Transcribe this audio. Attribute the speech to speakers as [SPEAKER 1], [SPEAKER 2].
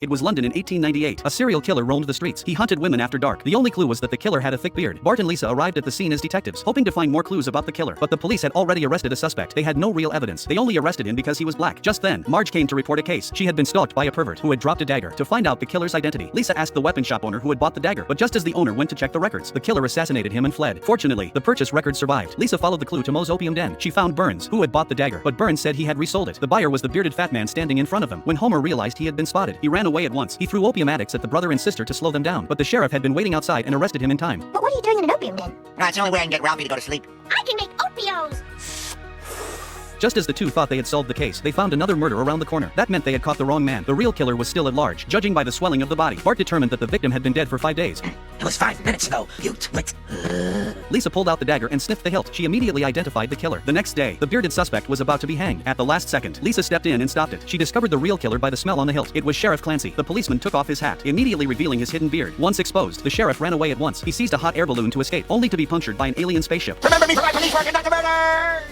[SPEAKER 1] It was London in 1898. A serial killer roamed the streets. He hunted women after dark. The only clue was that the killer had a thick beard. Bart and Lisa arrived at the scene as detectives, hoping to find more clues about the killer. But the police had already arrested a suspect. They had no real evidence. They only arrested him because he was black. Just then, Marge came to report a case. She had been stalked by a pervert who had dropped a dagger. To find out the killer's identity, Lisa asked the weapon shop owner who had bought the dagger. But just as the owner went to check the records, the killer assassinated him and fled. Fortunately, the purchase record survived. Lisa followed the clue to Moe's opium den. She found Burns, who had bought the dagger. But Burns said he had resold it. The buyer was the bearded fat man standing in front of him. When Homer realized he had been spotted, he ran away at once. He threw opium addicts at the brother and sister to slow them down. But the sheriff had been waiting outside and arrested him in time.
[SPEAKER 2] But what are you doing in an opium den?
[SPEAKER 3] It's the only way I can get Ralphie to go to sleep.
[SPEAKER 2] I can make opios!
[SPEAKER 1] Just as the two thought they had solved the case, they found another murder around the corner. That meant they had caught the wrong man. The real killer was still at large, judging by the swelling of the body. Bart determined that the victim had been dead for 5 days.
[SPEAKER 3] It was 5 minutes ago, you twit.
[SPEAKER 1] Lisa pulled out the dagger and sniffed the hilt. She immediately identified the killer. The next day, the bearded suspect was about to be hanged. At the last second, Lisa stepped in and stopped it. She discovered the real killer by the smell on the hilt. It was Sheriff Clancy. The policeman took off his hat, immediately revealing his hidden beard. Once exposed, the sheriff ran away at once. He seized a hot air balloon to escape, only to be punctured by an alien spaceship.
[SPEAKER 3] Remember me for my police work and not the murder!